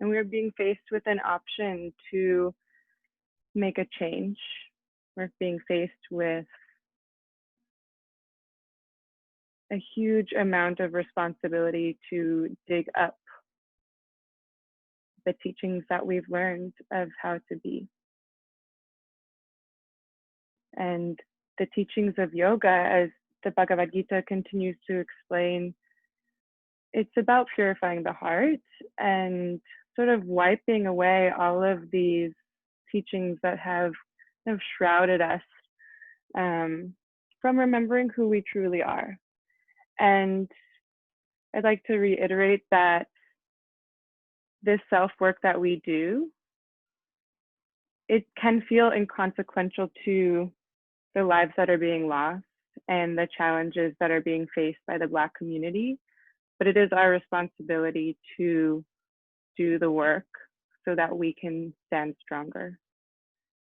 and we're being faced with an option to make a change. We're being faced with a huge amount of responsibility to dig up the teachings that we've learned of how to be. And the teachings of yoga, as the Bhagavad Gita continues to explain, it's about purifying the heart and sort of wiping away all of these teachings that have kind of shrouded us from remembering who we truly are. And I'd like to reiterate that this self-work that we do, it can feel inconsequential to the lives that are being lost and the challenges that are being faced by the Black community, but it is our responsibility to do the work so that we can stand stronger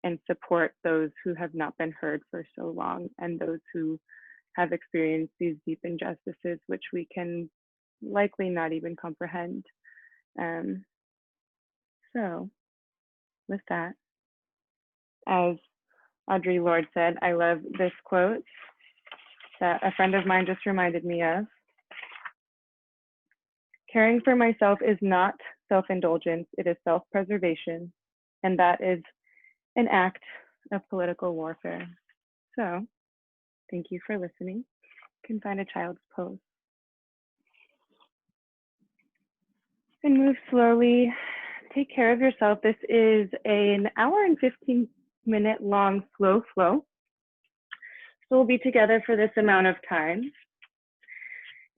and support those who have not been heard for so long and those who have experienced these deep injustices, which we can likely not even comprehend. So with that, as Audre Lorde said, I love this quote that a friend of mine just reminded me of. Caring for myself is not self-indulgence, it is self-preservation, and that is an act of political warfare. So thank you for listening. You can find a child's pose. And move slowly. Take care of yourself. This is an hour and 15-minute long slow flow. So we'll be together for this amount of time.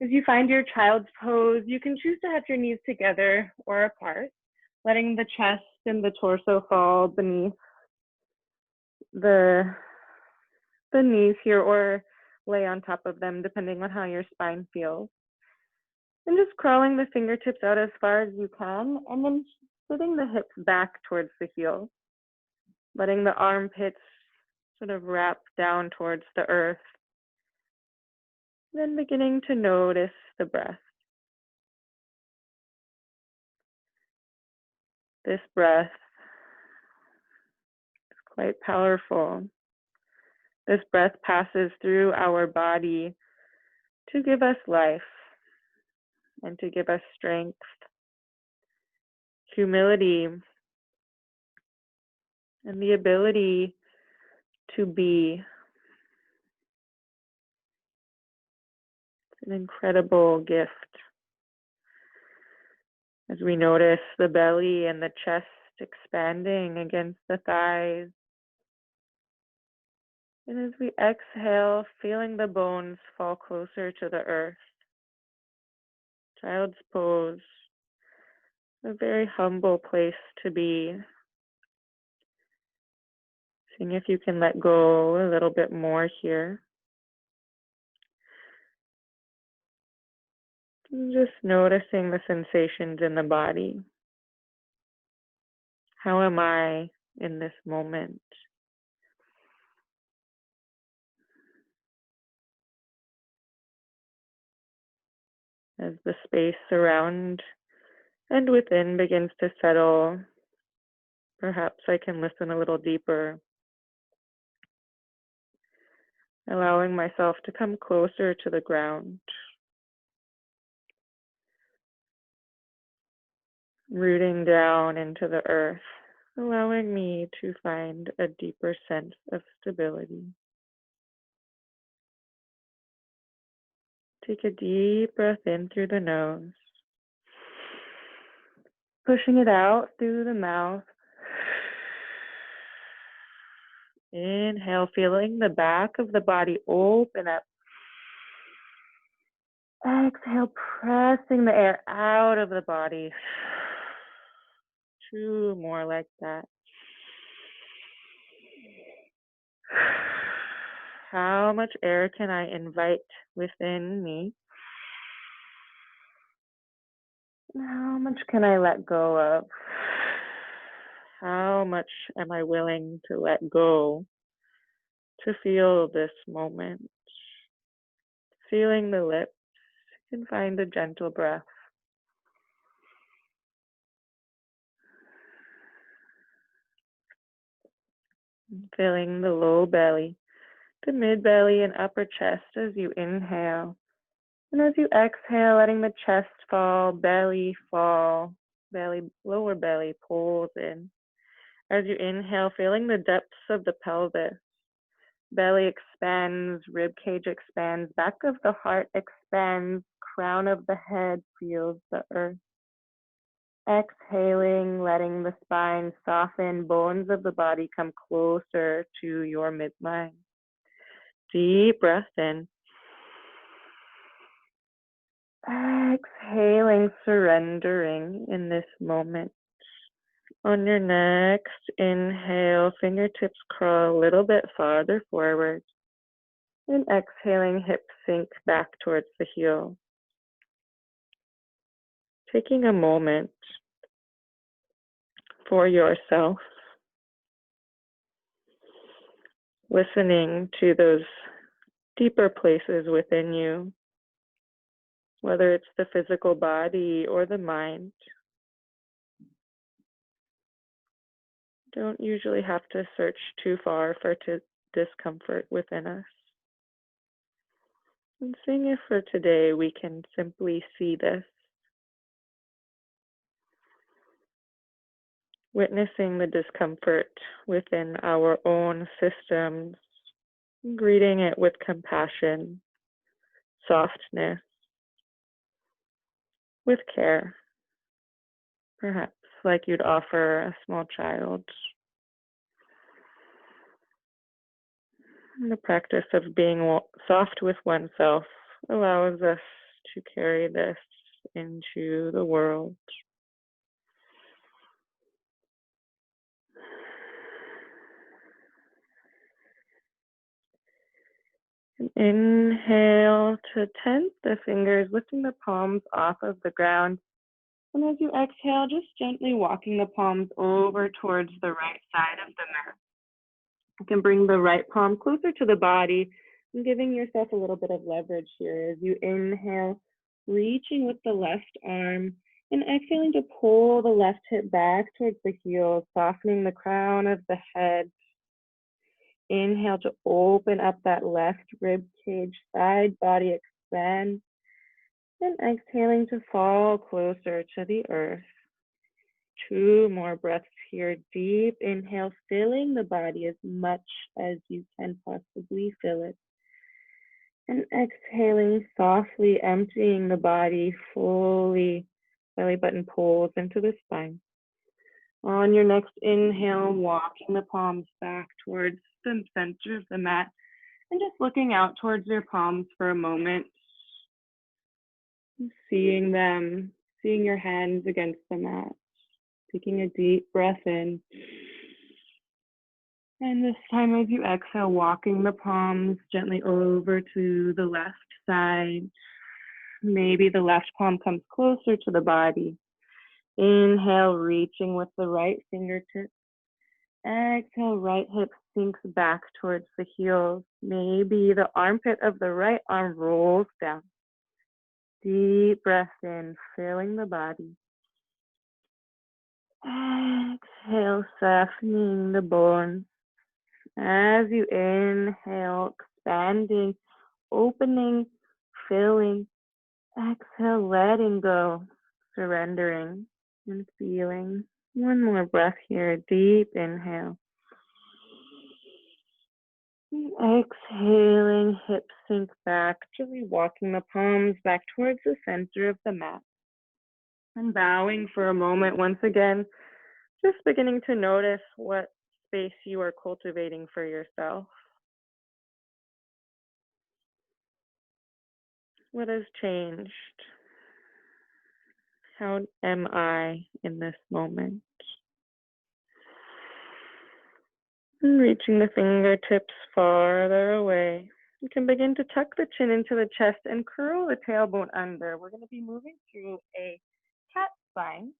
As you find your child's pose, you can choose to have your knees together or apart, letting the chest and the torso fall beneath the knees here or lay on top of them, depending on how your spine feels. And just crawling the fingertips out as far as you can, and then sitting the hips back towards the heels, letting the armpits sort of wrap down towards the earth. Then beginning to notice the breath. This breath is quite powerful. This breath passes through our body to give us life and to give us strength, humility, and the ability to be. It's an incredible gift. As we notice the belly and the chest expanding against the thighs. And as we exhale, feeling the bones fall closer to the earth. Child's pose, a very humble place to be. Seeing if you can let go a little bit more here. Just noticing the sensations in the body. How am I in this moment? As the space around and within begins to settle, perhaps I can listen a little deeper, allowing myself to come closer to the ground, rooting down into the earth, allowing me to find a deeper sense of stability. Take a deep breath in through the nose, pushing it out through the mouth. Inhale, feeling the back of the body open up. Exhale, pressing the air out of the body. 2 more like that. How much air can I invite within me? How much can I let go of? How much am I willing to let go to feel this moment? Feeling the lips, you can find a gentle breath. Filling the low belly, the mid belly, and upper chest as you inhale. And as you exhale, letting the chest fall, lower belly pulls in. As you inhale, feeling the depths of the pelvis. Belly expands, rib cage expands, back of the heart expands, crown of the head feels the earth. Exhaling, letting the spine soften, bones of the body come closer to your midline. Deep breath in. Exhaling, surrendering in this moment. On your next inhale, fingertips crawl a little bit farther forward. And exhaling, hips sink back towards the heel. Taking a moment for yourself, listening to those deeper places within you, whether it's the physical body or the mind. Don't usually have to search too far for discomfort within us. And seeing if for today we can simply see this, witnessing the discomfort within our own systems, greeting it with compassion, softness, with care, perhaps like you'd offer a small child. And the practice of being soft with oneself allows us to carry this into the world. Inhale to tense the fingers, lifting the palms off of the ground. And as you exhale, just gently walking the palms over towards the right side of the mat. You can bring the right palm closer to the body and giving yourself a little bit of leverage here as you inhale, reaching with the left arm and exhaling to pull the left hip back towards the heel, softening the crown of the head. Inhale to open up that left rib cage, side body expand. And exhaling to fall closer to the earth. 2 more breaths here. Deep inhale, filling the body as much as you can possibly fill it. And exhaling softly, emptying the body fully. Belly button pulls into the spine. On your next inhale, walking the palms back towards the center of the mat and just looking out towards your palms for a moment. Seeing them, seeing your hands against the mat. Taking a deep breath in. And this time as you exhale, walking the palms gently over to the left side. Maybe the left palm comes closer to the body. Inhale, reaching with the right fingertips. Exhale, right hip sinks back towards the heels. Maybe the armpit of the right arm rolls down. Deep breath in, filling the body. Exhale, softening the bones. As you inhale, expanding, opening, filling. Exhale, letting go, surrendering and feeling. One more breath here, deep inhale. Exhaling, hips sink back, gently walking the palms back towards the center of the mat. And bowing for a moment once again, just beginning to notice what space you are cultivating for yourself. What has changed? How am I in this moment? And reaching the fingertips farther away. You can begin to tuck the chin into the chest and curl the tailbone under. We're going to be moving through a cat spine.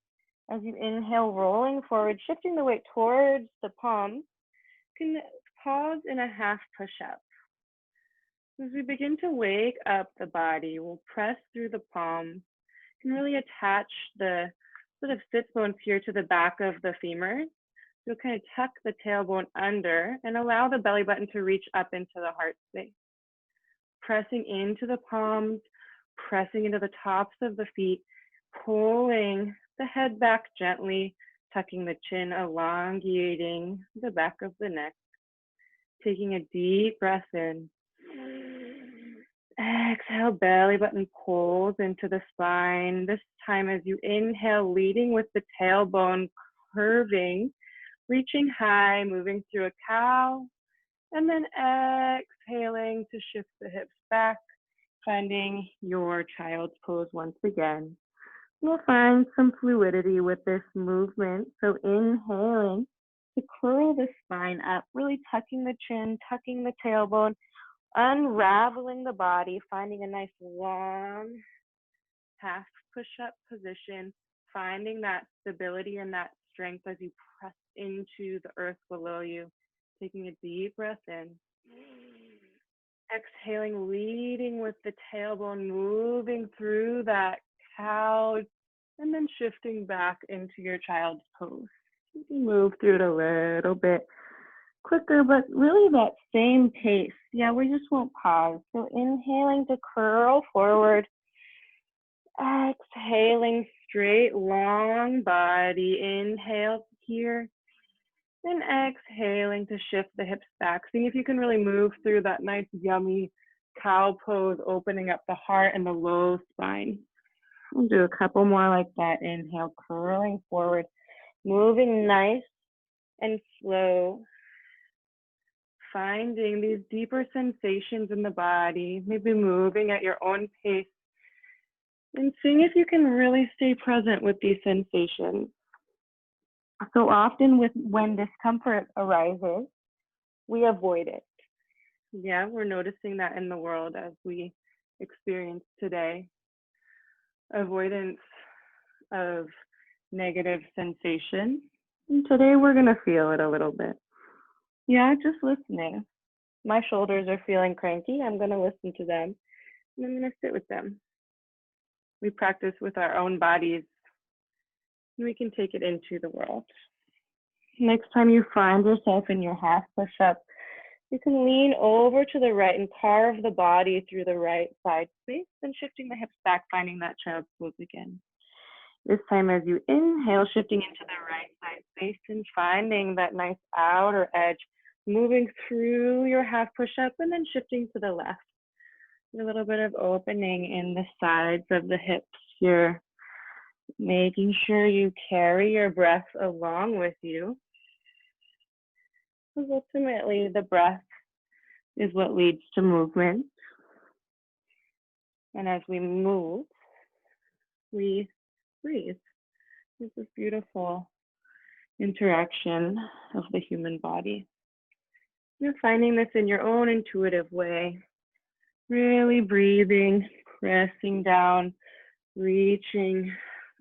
As you inhale, rolling forward, shifting the weight towards the palms. You can pause in a half push-up. As we begin to wake up the body, we'll press through the palms. You can really attach the sort of sit bones here to the back of the femur. You'll kind of tuck the tailbone under and allow the belly button to reach up into the heart space. Pressing into the palms, pressing into the tops of the feet, pulling the head back gently, tucking the chin, elongating the back of the neck. Taking a deep breath in. Exhale, belly button pulls into the spine. This time as you inhale, leading with the tailbone curving, reaching high, moving through a cow, and then exhaling to shift the hips back, finding your child's pose once again. You'll find some fluidity with this movement. So inhaling to curl the spine up, really tucking the chin, tucking the tailbone, unraveling the body, finding a nice long half push-up position, finding that stability and that strength as you press into the earth below you. Taking a deep breath in. Exhaling, leading with the tailbone, moving through that cow, and then shifting back into your child's pose. You can move through it a little bit quicker, but really that same pace. Yeah, we just won't pause. So inhaling to curl forward. Exhaling, straight, long body. Inhale here. And exhaling to shift the hips back. See if you can really move through that nice, yummy cow pose, opening up the heart and the low spine. We'll do a couple more like that. Inhale, curling forward, moving nice and slow. Finding these deeper sensations in the body, maybe moving at your own pace, and seeing if you can really stay present with these sensations. So often when discomfort arises, we avoid it. Yeah, we're noticing that in the world as we experience today. Avoidance of negative sensation. And today we're going to feel it a little bit. Yeah, just listening. My shoulders are feeling cranky. I'm going to listen to them, and I'm going to sit with them. We practice with our own bodies, and we can take it into the world. Next time you find yourself in your half push-up, you can lean over to the right and carve the body through the right side space, and shifting the hips back, finding that child's pose again. This time as you inhale, shifting into the right side space and finding that nice outer edge, moving through your half push-up and then shifting to the left. A little bit of opening in the sides of the hips here, making sure you carry your breath along with you. Because ultimately, the breath is what leads to movement. And as we move, we breathe. It's this beautiful interaction of the human body. You're finding this in your own intuitive way. Really breathing, pressing down, reaching.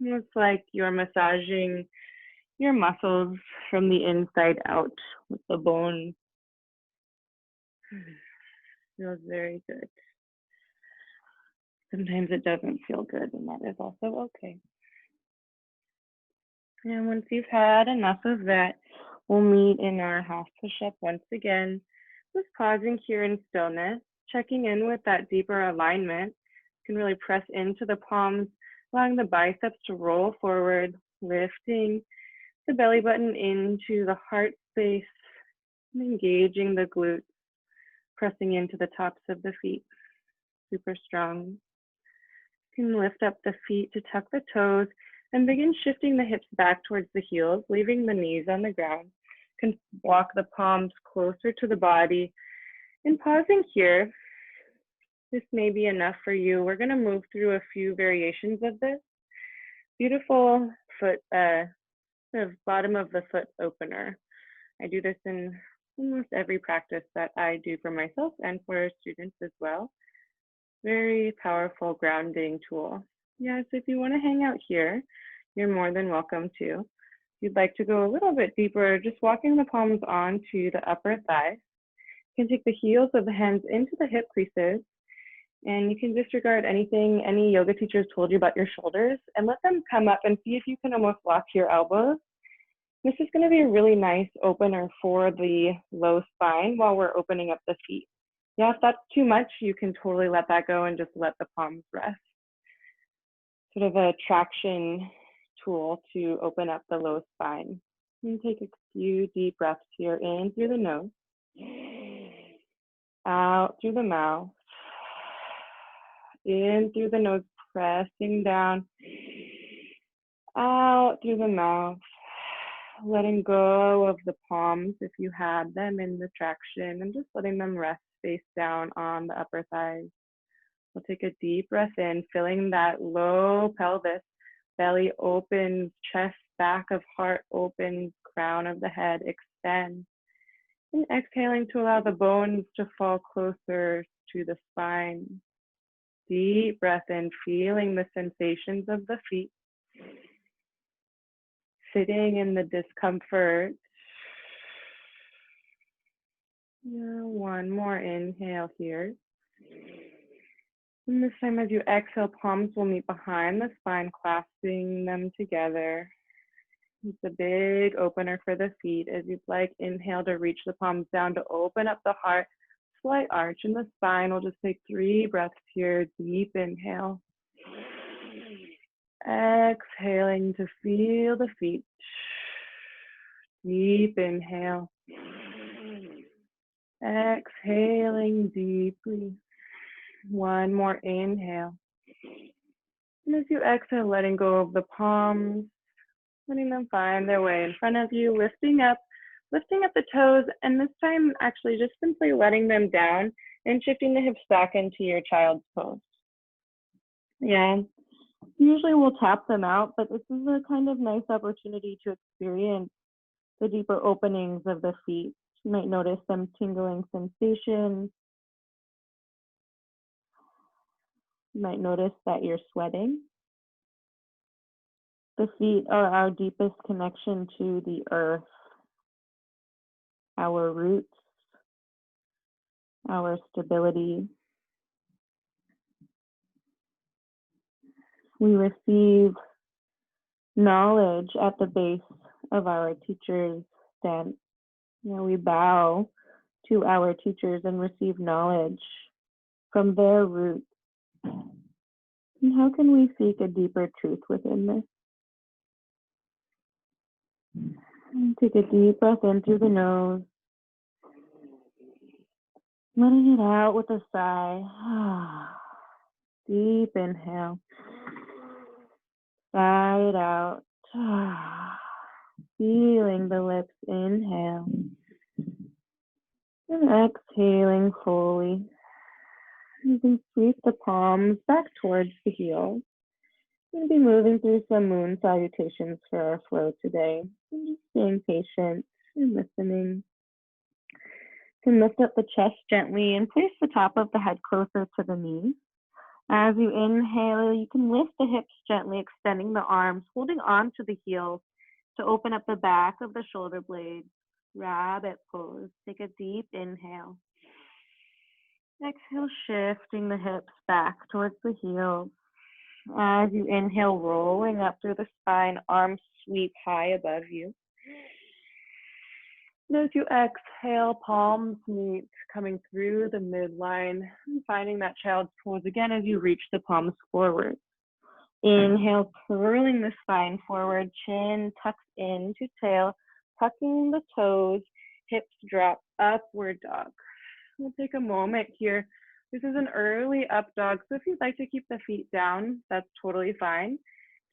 It's like you're massaging your muscles from the inside out with the bone. Feels very good. Sometimes it doesn't feel good, and that is also okay. And once you've had enough of that, we'll meet in our half push-up once again. Just pausing here in stillness, checking in with that deeper alignment. You can really press into the palms, allowing the biceps to roll forward, lifting the belly button into the heart space, and engaging the glutes, pressing into the tops of the feet. Super strong. You can lift up the feet to tuck the toes and begin shifting the hips back towards the heels, leaving the knees on the ground. You can walk the palms closer to the body. And pausing here, this may be enough for you. We're going to move through a few variations of this. Beautiful foot, sort of bottom of the foot opener. I do this in almost every practice that I do for myself and for students as well. Very powerful grounding tool. Yes, if you want to hang out here, you're more than welcome to. If you'd like to go a little bit deeper, just walking the palms onto the upper thigh. You can take the heels of the hands into the hip creases, and you can disregard anything any yoga teachers told you about your shoulders and let them come up and see if you can almost lock your elbows This is going to be a really nice opener for the low spine while we're opening up the feet. Yeah, if that's too much, you can totally let that go and just let the palms rest. Sort of a traction tool to open up the low spine. And take a few deep breaths here, in through the nose, out through the mouth, in through the nose, pressing down, out through the mouth, letting go of the palms if you had them in the traction, and just letting them rest face down on the upper thighs. We'll take a deep breath in, filling that low pelvis, belly opens, chest, back of heart opens, crown of the head extends. And exhaling to allow the bones to fall closer to the spine. Deep breath in, feeling the sensations of the feet. Sitting in the discomfort. Yeah, one more inhale here. And this time as you exhale, palms will meet behind the spine, clasping them together. It's a big opener for the feet as you'd like. Inhale to reach the palms down to open up the heart. Slight arch in the spine. We'll just take 3 breaths here. Deep inhale. Exhaling to feel the feet. Deep inhale. Exhaling deeply. One more inhale. And as you exhale, letting go of the palms, letting them find their way in front of you, lifting up the toes, and this time actually just simply letting them down and shifting the hips back into your child's pose. Yeah, usually we'll tap them out, but this is a kind of nice opportunity to experience the deeper openings of the feet. You might notice some tingling sensations. You might notice that you're sweating. The feet are our deepest connection to the earth, our roots, our stability. We receive knowledge at the base of our teacher's stance. We bow to our teachers and receive knowledge from their roots. And how can we seek a deeper truth within this? And take a deep breath in through the nose, letting it out with a sigh. Deep inhale. Sigh it out. Feeling the lips inhale. And exhaling fully. You can sweep the palms back towards the heels. We're going to be moving through some moon salutations for our flow today. And just being patient and listening. You can lift up the chest gently and place the top of the head closer to the knees. As you inhale, you can lift the hips gently, extending the arms, holding on to the heels to open up the back of the shoulder blades. Rabbit pose. Take a deep inhale. Exhale, shifting the hips back towards the heels. As you inhale, rolling up through the spine, arms sweep high above you. And as you exhale, palms meet, coming through the midline, and finding that child's pose again as you reach the palms forward. Inhale, curling the spine forward, chin tucks into tail, tucking the toes, hips drop, upward dog. We'll take a moment here. This is an early up dog, so if you'd like to keep the feet down, that's totally fine.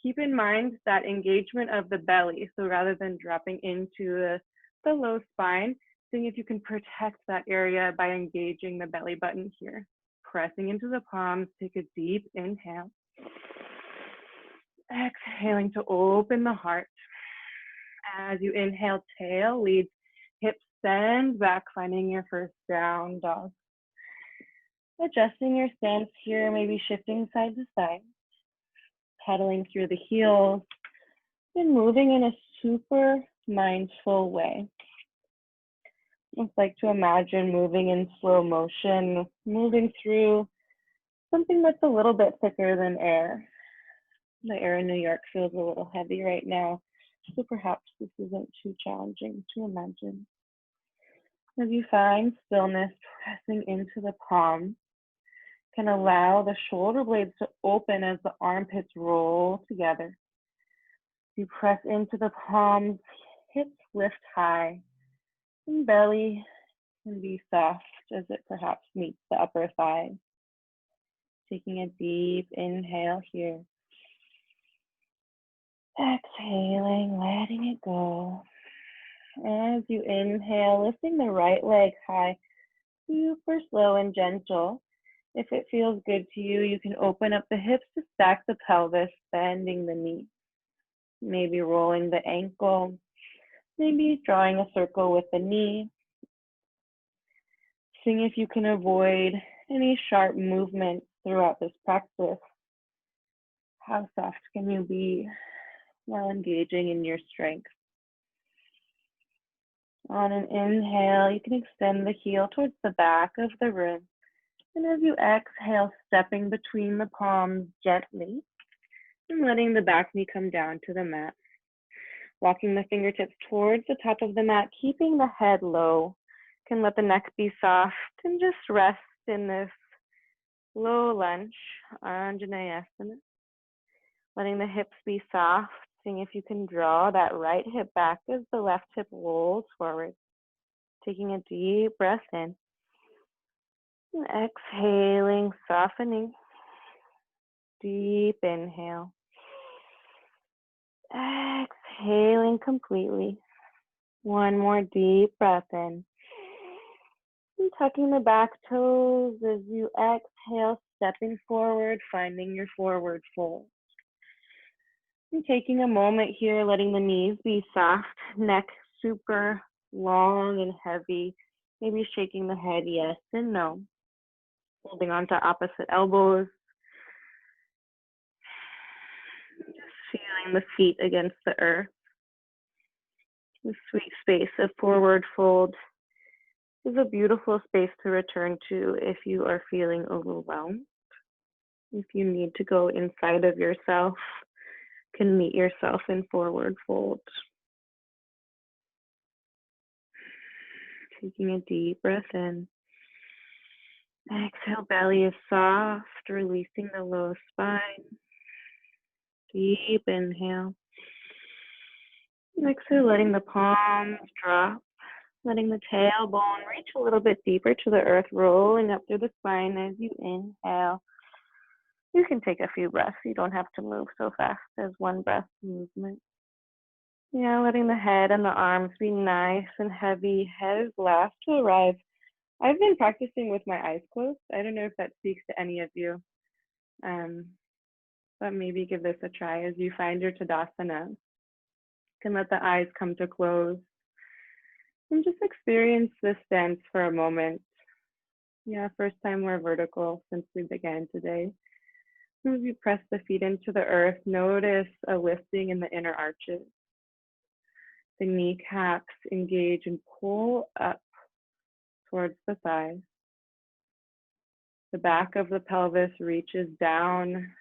Keep in mind that engagement of the belly, so rather than dropping into the low spine, seeing if you can protect that area by engaging the belly button here. Pressing into the palms, take a deep inhale. Exhaling to open the heart. As you inhale, tail leads, hips bend back, finding your first down dog. Adjusting your stance here, maybe shifting side to side, pedaling through the heels, and moving in a super mindful way. It's like to imagine moving in slow motion, moving through something that's a little bit thicker than air. The air in New York feels a little heavy right now. So perhaps this isn't too challenging to imagine. As you find stillness pressing into the palm, can allow the shoulder blades to open as the armpits roll together. You press into the palms, hips lift high, and belly can be soft as it perhaps meets the upper thigh. Taking a deep inhale here. Exhaling, letting it go. As you inhale, lifting the right leg high, super slow and gentle. If it feels good to you, you can open up the hips to stack the pelvis, bending the knee. Maybe rolling the ankle, maybe drawing a circle with the knee. Seeing if you can avoid any sharp movements throughout this practice. How soft can you be while engaging in your strength? On an inhale, you can extend the heel towards the back of the room. And as you exhale, stepping between the palms gently and letting the back knee come down to the mat. Walking the fingertips towards the top of the mat, keeping the head low. You can let the neck be soft and just rest in this low lunge, Anjaneyasana. Letting the hips be soft, seeing if you can draw that right hip back as the left hip rolls forward. Taking a deep breath in. And exhaling, softening. Deep inhale. Exhaling completely. One more deep breath in. And tucking the back toes as you exhale, stepping forward, finding your forward fold. And taking a moment here, letting the knees be soft, neck super long and heavy. Maybe shaking the head yes and no. Holding on to opposite elbows. Just feeling the feet against the earth. The sweet space of forward fold is a beautiful space to return to if you are feeling overwhelmed. If you need to go inside of yourself, can meet yourself in forward fold. Taking a deep breath in. Exhale, belly is soft, releasing the low spine. Deep inhale. Exhale, letting the palms drop, letting the tailbone reach a little bit deeper to the earth, rolling up through the spine as you inhale. You can take a few breaths. You don't have to move so fast as one breath movement. Yeah, letting the head and the arms be nice and heavy. Head is last to arrive. I've been practicing with my eyes closed. I don't know if that speaks to any of you, but maybe give this a try as you find your Tadasana. You can let the eyes come to close and just experience this stance for a moment. Yeah, first time we're vertical since we began today. As you press the feet into the earth, notice a lifting in the inner arches. The kneecaps engage and pull up towards the thighs. The back of the pelvis reaches down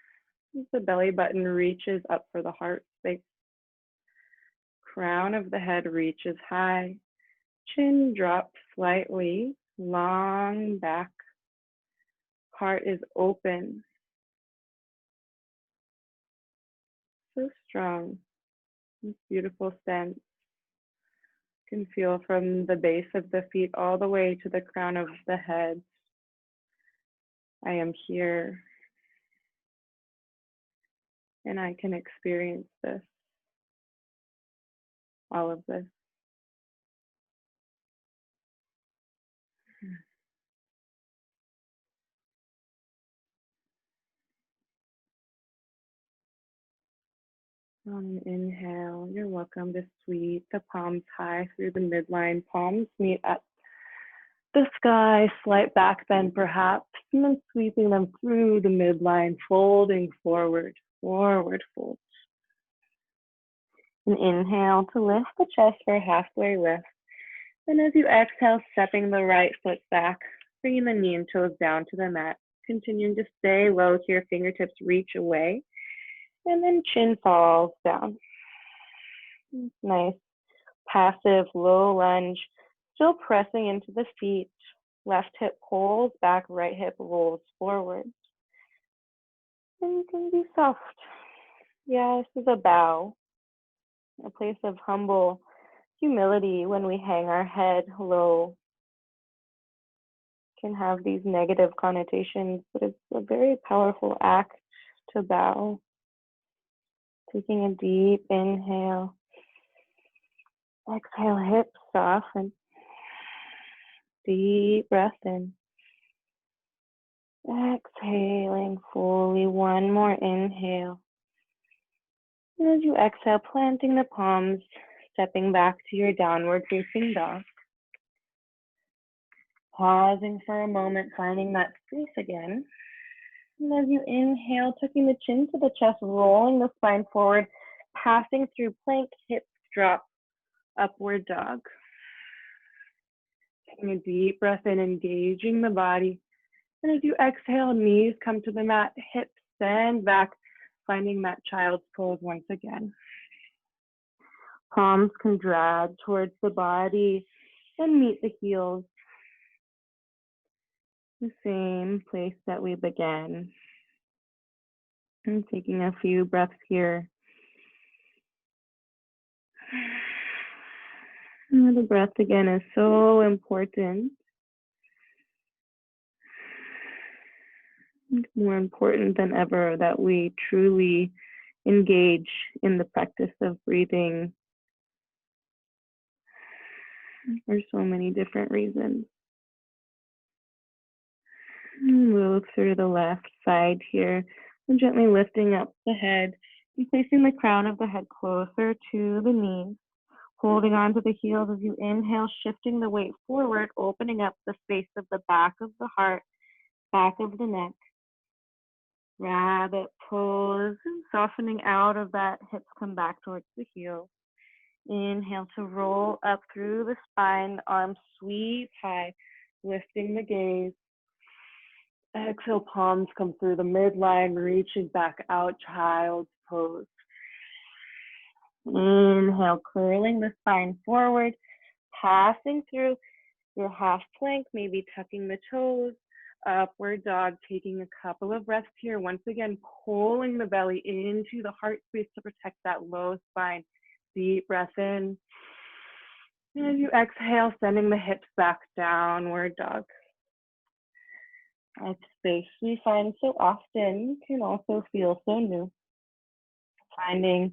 as the belly button reaches up for the heart space. Crown of the head reaches high. Chin drops slightly, long back. Heart is open. So strong. This beautiful sense. You can feel from the base of the feet all the way to the crown of the head. I am here. And I can experience this. All of this. On an inhale, you're welcome to sweep the palms high through the midline. Palms meet at the sky, slight back bend perhaps, and then sweeping them through the midline, folding forward, forward fold. An inhale to lift the chest for a halfway lift. And as you exhale, stepping the right foot back, bringing the knee and toes down to the mat. Continuing to stay low here, fingertips reach away. And then chin falls down. Nice. Passive low lunge, still pressing into the feet. Left hip pulls back, right hip rolls forward. And you can be soft. Yeah, this is a bow, a place of humble humility when we hang our head low. Can have these negative connotations, but it's a very powerful act to bow. Taking a deep inhale. Exhale, hips soften. Deep breath in. Exhaling fully. One more inhale. And as you exhale, planting the palms, stepping back to your downward facing dog. Pausing for a moment, finding that space again. And as you inhale, tucking the chin to the chest, rolling the spine forward, passing through plank, hips drop, upward dog. Taking a deep breath in, engaging the body. And as you exhale, knees come to the mat, hips bend back, finding that child's pose once again. Palms can drag towards the body and meet the heels. The same place that we began. And taking a few breaths here. The breath again is so important. It's more important than ever that we truly engage in the practice of breathing for so many different reasons. Move through the left side here and gently lifting up the head and placing the crown of the head closer to the knees. Holding on to the heels as you inhale, shifting the weight forward, opening up the space of the back of the heart, back of the neck. Rabbit pose, softening out of that, hips come back towards the heels. Inhale to roll up through the spine, arms sweep high, lifting the gaze. Exhale, palms come through the midline, reaching back out, child's pose. Inhale, curling the spine forward, passing through your half plank, maybe tucking the toes, upward dog, taking a couple of breaths here. Once again, pulling the belly into the heart space to protect that low spine. Deep breath in. And as you exhale, sending the hips back, downward dog. That space we find so often can also feel so new. Finding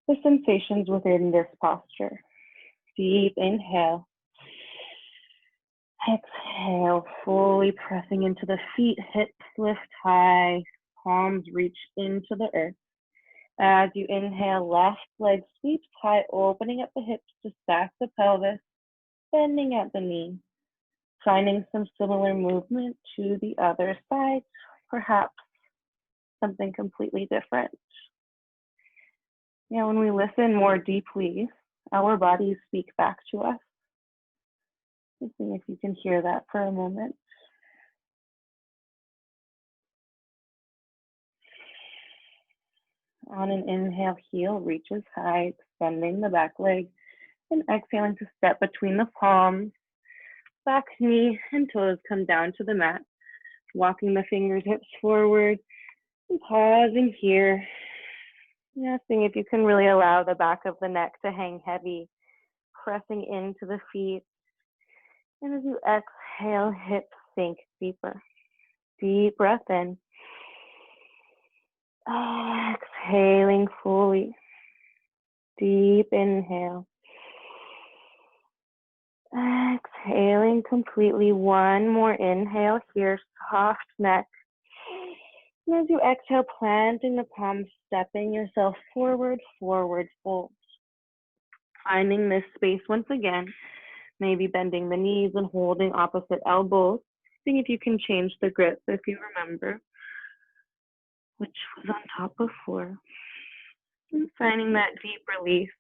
the sensations within this posture. Deep inhale. Exhale, fully pressing into the feet, hips lift high, palms reach into the earth. As you inhale, left leg sweeps high, opening up the hips to stack the pelvis, bending at the knee. Finding some similar movement to the other side, perhaps something completely different. Yeah, when we listen more deeply, our bodies speak back to us. Let's see if you can hear that for a moment. On an inhale, heel reaches high, extending the back leg, and exhaling to step between the palms. Back knee and toes come down to the mat, walking the fingertips forward and pausing here. Yeah, seeing if you can really allow the back of the neck to hang heavy, pressing into the feet. And as you exhale, hips sink deeper. Deep breath in. Exhaling fully. Deep inhale. Exhaling completely. One more inhale here, soft neck. And as you exhale, planting the palms, stepping yourself forward, forward fold. Finding this space once again, maybe bending the knees and holding opposite elbows. Seeing if you can change the grip if you remember, which was on top before. And finding that deep release.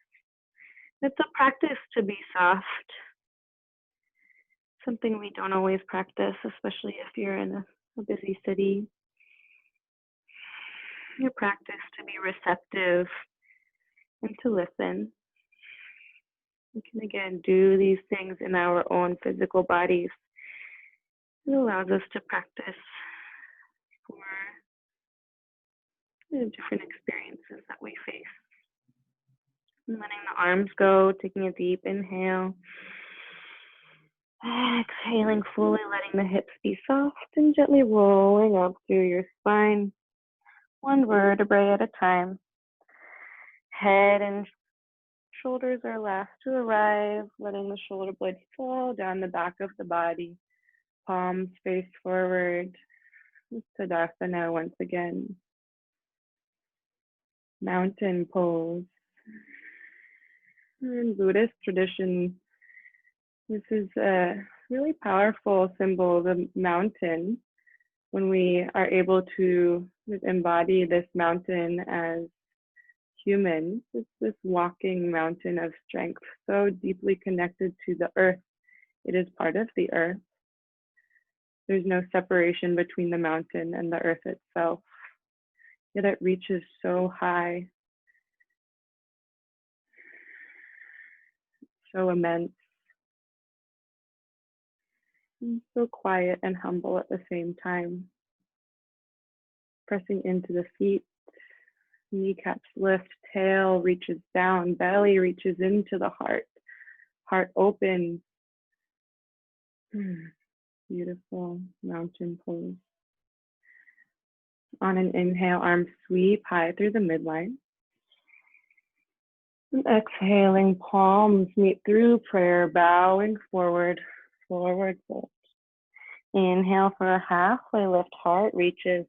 It's a practice to be soft. Something we don't always practice, especially if you're in a busy city. Your practice to be receptive and to listen. We can again do these things in our own physical bodies. It allows us to practice for the different experiences that we face. And letting the arms go, taking a deep inhale. Exhaling fully, letting the hips be soft and gently rolling up through your spine, one vertebrae at a time. Head and shoulders are last to arrive, letting the shoulder blades fall down the back of the body. Palms face forward. Tadasana once again. Mountain pose. In Buddhist tradition, this is a really powerful symbol of the mountain. When we are able to embody this mountain as humans, it's this walking mountain of strength, so deeply connected to the earth. It is part of the earth. There's no separation between the mountain and the earth itself, yet it reaches so high, so immense, and so quiet and humble at the same time. Pressing into the feet, kneecaps lift, tail reaches down, belly reaches into the heart opens. Beautiful mountain pose. On an inhale, arms sweep high through the midline. And exhaling, palms meet through prayer, bowing forward, forward fold. Inhale for a halfway lift, heart reaches.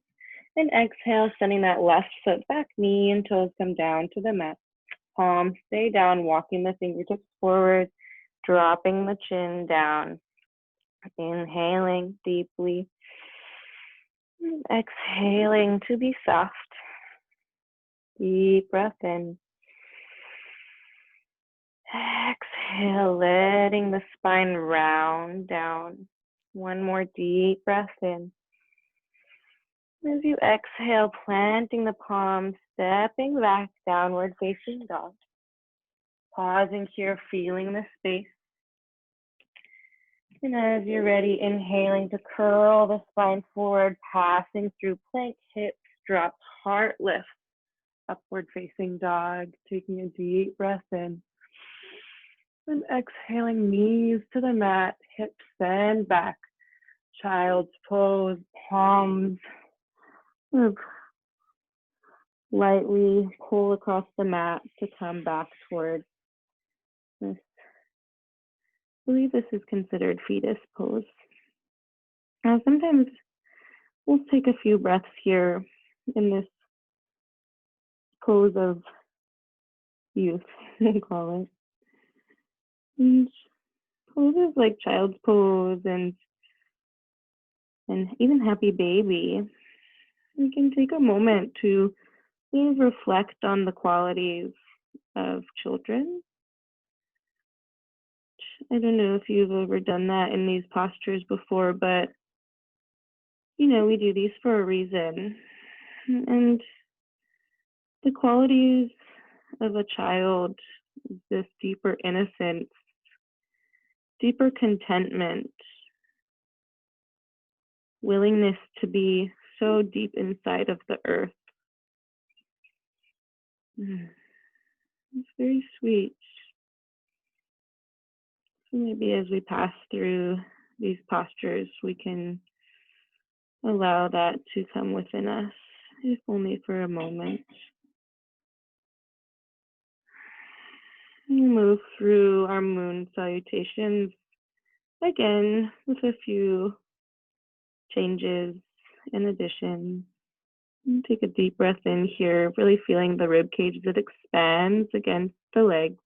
And exhale, sending that left foot back, knee and toes come down to the mat. Palms stay down, walking the fingertips forward, dropping the chin down. Inhaling deeply. Exhaling to be soft. Deep breath in. Exhale, letting the spine round down. One more deep breath in. As you exhale, planting the palms, stepping back, downward facing dog. Pausing here, feeling the space. And as you're ready, inhaling to curl the spine forward, passing through plank, hips drop, heart lift. Upward facing dog, taking a deep breath in. And exhaling, knees to the mat, hips bend back. Child's pose, palms lightly pull across the mat to come back towards this. I believe this is considered fetus pose. Now, sometimes we'll take a few breaths here in this pose of youth, we'll call it. And poses like child's pose and even happy baby, we can take a moment to really reflect on the qualities of children. I don't know if you've ever done that in these postures before, but we do these for a reason. And the qualities of a child is this deeper innocence, deeper contentment, willingness to be so deep inside of the earth. It's very sweet. So maybe as we pass through these postures, we can allow that to come within us, if only for a moment. We move through our moon salutations again with a few changes and additions. And take a deep breath in here, really feeling the rib cage that expands against the legs.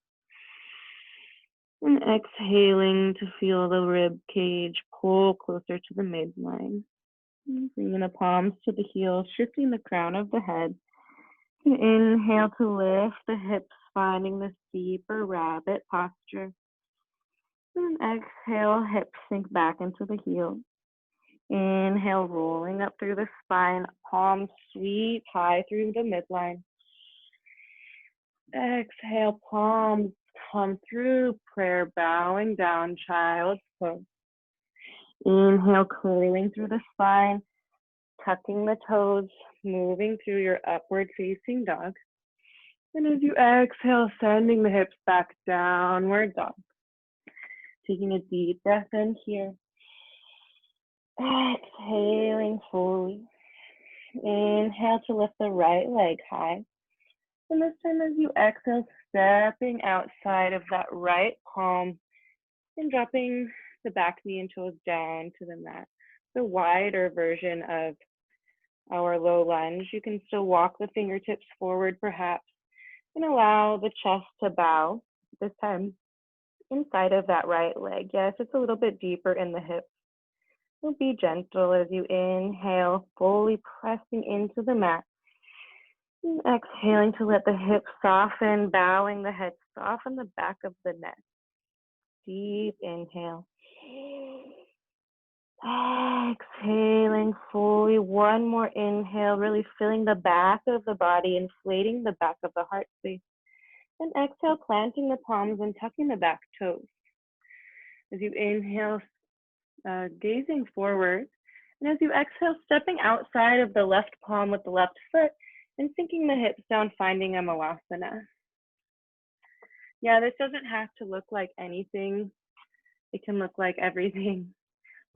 And exhaling to feel the rib cage pull closer to the midline. Bringing the palms to the heels, shifting the crown of the head. And inhale to lift the hips, finding this deeper rabbit posture. And exhale, hips sink back into the heels. Inhale, rolling up through the spine, palms sweep high through the midline. Exhale, palms come through, prayer bowing down, child's pose. Inhale, curling through the spine, tucking the toes, moving through your upward facing dog. And as you exhale, sending the hips back, downward dog. Taking a deep breath in here. Exhaling fully. Inhale to lift the right leg high. And this time as you exhale, stepping outside of that right palm and dropping the back knee and toes down to the mat. The wider version of our low lunge. You can still walk the fingertips forward perhaps and allow the chest to bow, this time inside of that right leg. Yes, it's a little bit deeper in the hips. So be gentle as you inhale, fully pressing into the mat. And exhaling to let the hips soften, bowing the head, soften the back of the neck. Deep inhale. Exhaling fully. One more inhale, really filling the back of the body, inflating the back of the heart space. And exhale, planting the palms and tucking the back toes. As you inhale, gazing forward. And as you exhale, stepping outside of the left palm with the left foot and sinking the hips down, finding a malasana. Yeah, this doesn't have to look like anything. It can look like everything.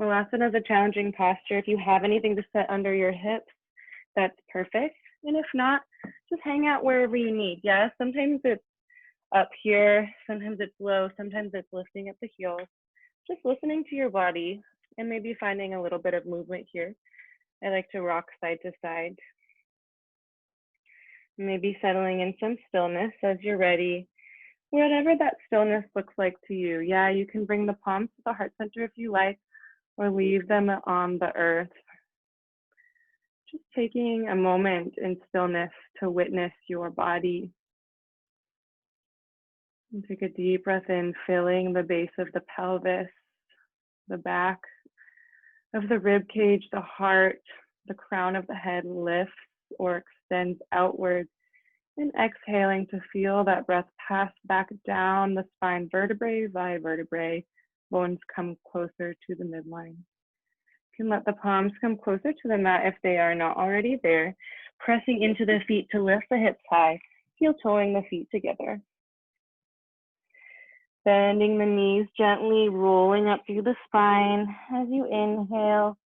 Malasana is a challenging posture. If you have anything to set under your hips, that's perfect. And if not, just hang out wherever you need. Yeah, sometimes it's up here, sometimes it's low, sometimes it's lifting at the heels. Just listening to your body and maybe finding a little bit of movement here. I like to rock side to side. Maybe settling in some stillness as you're ready. Whatever that stillness looks like to you. Yeah, you can bring the palms to the heart center if you like, or leave them on the earth. Just taking a moment in stillness to witness your body. And take a deep breath in, filling the base of the pelvis, the back of the rib cage, the heart, the crown of the head lifts or extends outward. And exhaling to feel that breath pass back down the spine, vertebrae by vertebrae. Bones come closer to the midline. You can let the palms come closer to the mat if they are not already there. Pressing into the feet to lift the hips high, heel toeing the feet together. Bending the knees gently, rolling up through the spine as you inhale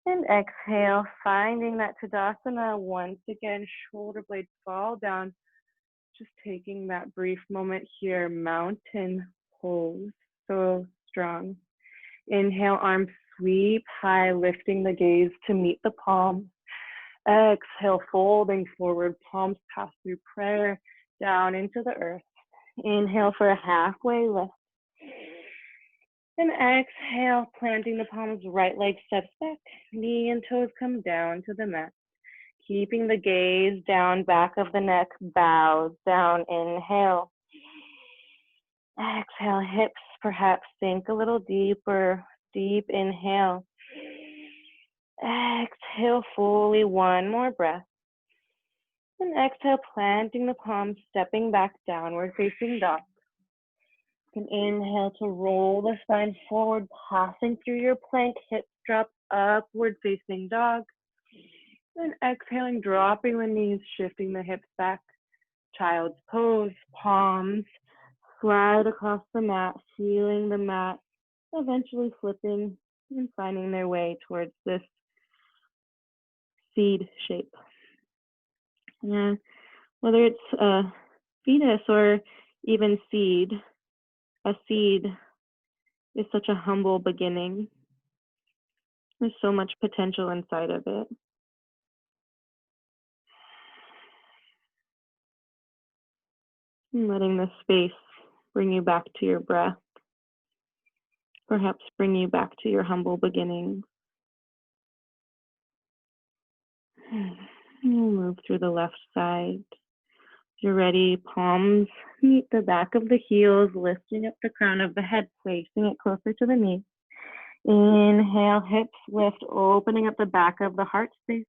and exhale, finding that Tadasana. Once again, shoulder blades fall down. Just taking that brief moment here, mountain pose, so strong. Inhale, arms sweep high, lifting the gaze to meet the palms. Exhale, folding forward, palms pass through prayer, down into the earth. Inhale for a halfway lift. And exhale, planting the palms, right leg steps back, knee and toes come down to the mat. Keeping the gaze down, back of the neck, bows down, inhale. Exhale, hips perhaps sink a little deeper, deep inhale. Exhale fully, one more breath. And exhale, planting the palms, stepping back, downward facing dog. You can inhale to roll the spine forward, passing through your plank, hips drop, upward facing dog. And exhaling, dropping the knees, shifting the hips back. Child's pose, palms slide across the mat, feeling the mat, eventually flipping and finding their way towards this seed shape. Yeah, whether it's a fetus or even seed, a seed is such a humble beginning. There's so much potential inside of it. And letting the space bring you back to your breath, perhaps bring you back to your humble beginnings. We'll move through the left side. If you're ready, palms meet the back of the heels, lifting up the crown of the head, placing it closer to the knee. Inhale, hips lift, opening up the back of the heart space.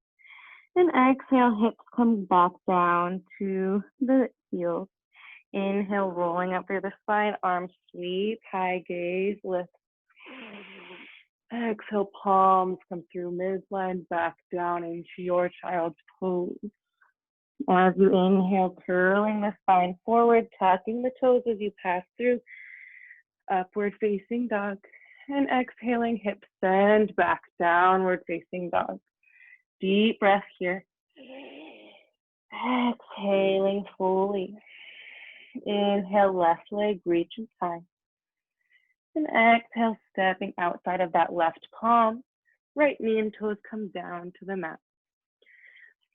And exhale, hips come back down to the heels. Inhale, rolling up through the spine, arms sweep, high gaze, lift. Exhale, palms come through midline, back down into your child's pose. As you inhale, curling the spine forward, tucking the toes as you pass through upward facing dog. And exhaling, hips bend back, downward facing dog. Deep breath here. Exhaling fully. Inhale, left leg reaches high. And exhale, stepping outside of that left palm. Right knee and toes come down to the mat.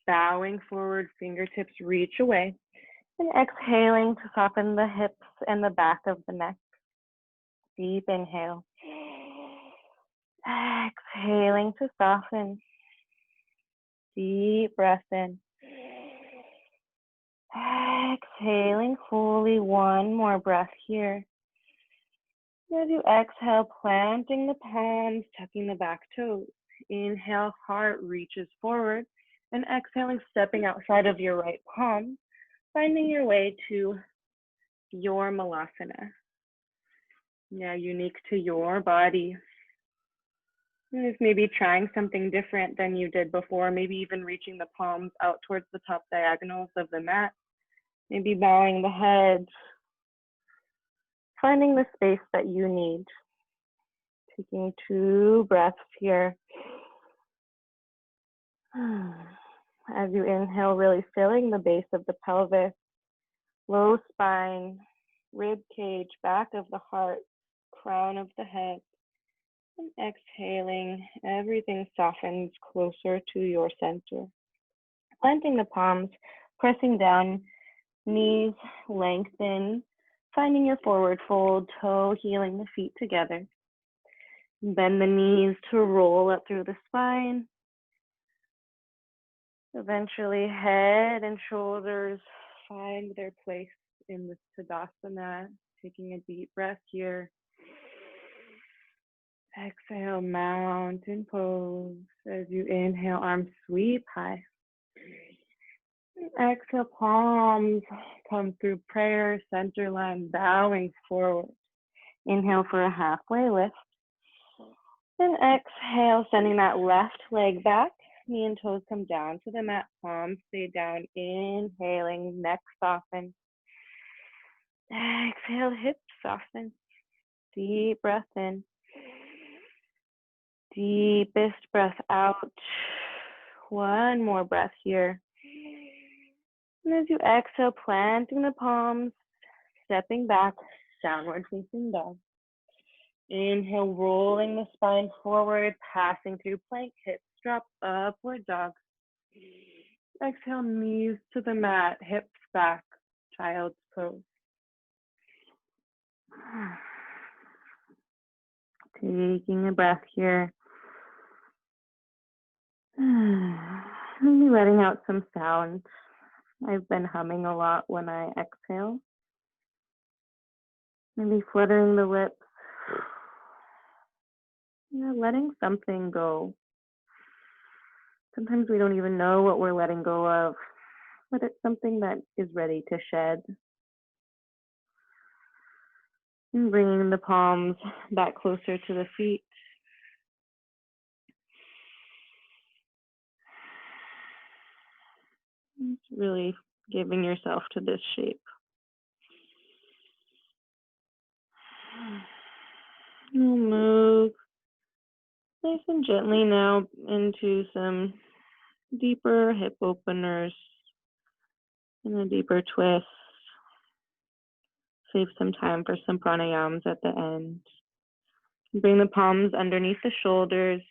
Bowing forward, fingertips reach away. And exhaling to soften the hips and the back of the neck. Deep inhale. Exhaling to soften. Deep breath in. Exhaling fully, one more breath here. As you exhale, planting the palms, tucking the back toes. Inhale, heart reaches forward. And exhaling, stepping outside of your right palm, finding your way to your malasana. Now unique to your body. And maybe trying something different than you did before, maybe even reaching the palms out towards the top diagonals of the mat, maybe bowing the head, finding the space that you need. Taking 2 breaths here. As you inhale, really filling the base of the pelvis, low spine, rib cage, back of the heart, crown of the head. And exhaling, everything softens closer to your center. Planting the palms, pressing down, knees lengthen, finding your forward fold, toe healing the feet together. Bend the knees to roll up through the spine. Eventually, head and shoulders find their place in the Tadasana. Taking a deep breath here. Exhale, mountain pose. As you inhale, arms sweep high. Exhale, palms come through prayer, center line, bowing forward. Inhale for a halfway lift. And exhale, sending that left leg back. Knee and toes come down to the mat, palms stay down. Inhaling, neck soften. Exhale, hips soften. Deep breath in. Deepest breath out. One more breath here. And as you exhale, planting the palms, stepping back, downward facing dog. Inhale, rolling the spine forward, passing through plank, hips drop, upward dog. Exhale, knees to the mat, hips back, child's pose. Taking a breath here. Maybe letting out some sound. I've been humming a lot when I exhale. Maybe fluttering the lips. Letting something go. Sometimes we don't even know what we're letting go of, but it's something that is ready to shed. And bringing the palms back closer to the feet. Just really giving yourself to this shape. We'll move nice and gently now into some deeper hip openers and a deeper twist. Save some time for some pranayams at the end. Bring the palms underneath the shoulders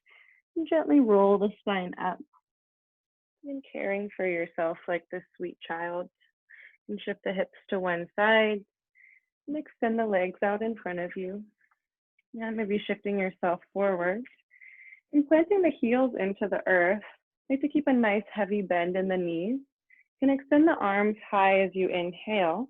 and gently roll the spine up. And caring for yourself like this sweet child. And shift the hips to one side and extend the legs out in front of you. Now maybe shifting yourself forward and planting the heels into the earth. Like to keep a nice heavy bend in the knees. You can extend the arms high as you inhale.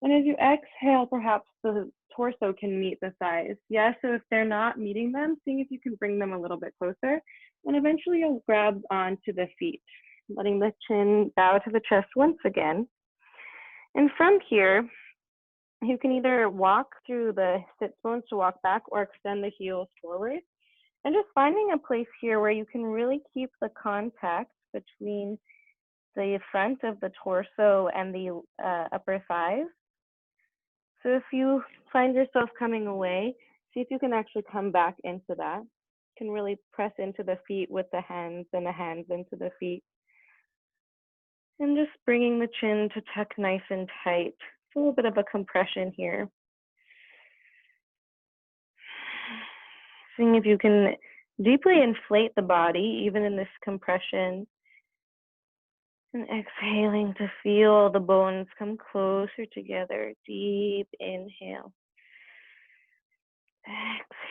And as you exhale, perhaps the torso can meet the thighs. Yes, so if they're not meeting them, seeing if you can bring them a little bit closer. And eventually you'll grab onto the feet, letting the chin bow to the chest once again. And from here, you can either walk through the sit bones to walk back or extend the heels forward. And just finding a place here where you can really keep the contact between the front of the torso and the upper thighs. So if you find yourself coming away, see if you can actually come back into that. You can really press into the feet with the hands and the hands into the feet. And just bringing the chin to tuck nice and tight. It's a little bit of a compression here. Seeing if you can deeply inflate the body, even in this compression. And exhaling to feel the bones come closer together. Deep inhale.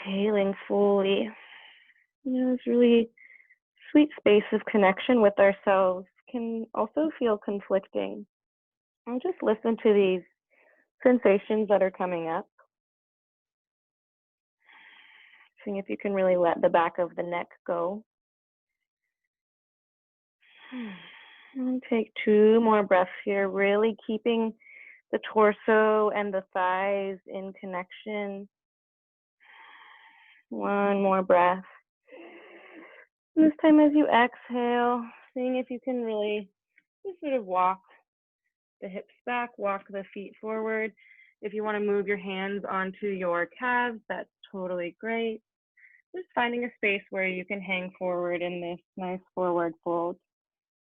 Exhaling fully. This really sweet space of connection with ourselves can also feel conflicting. And just listen to these sensations that are coming up. Seeing if you can really let the back of the neck go. And take 2 more breaths here, really keeping the torso and the thighs in connection. 1 more breath. This time as you exhale, seeing if you can really just sort of walk the hips back, walk the feet forward. If you want to move your hands onto your calves, that's totally great. Just finding a space where you can hang forward in this nice forward fold.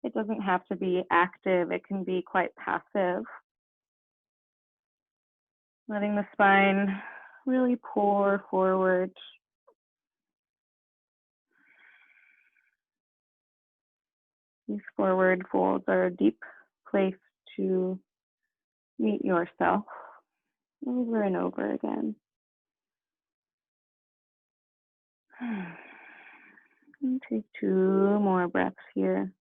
It doesn't have to be active, it can be quite passive. Letting the spine really pour forward. These forward folds are a deep place to meet yourself over and over again. And take 2 more breaths here.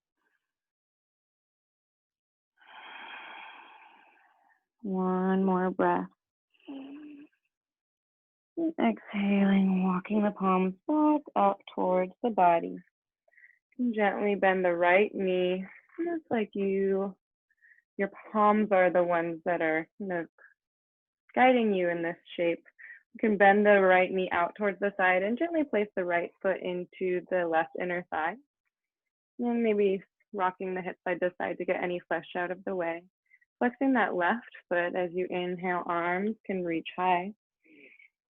1 more breath. And exhaling, walking the palms back up towards the body. And gently bend the right knee, just like your palms are the ones that are guiding you in this shape. You can bend the right knee out towards the side and gently place the right foot into the left inner thigh. And maybe rocking the hips side to side to get any flesh out of the way. Flexing that left foot as you inhale, arms can reach high.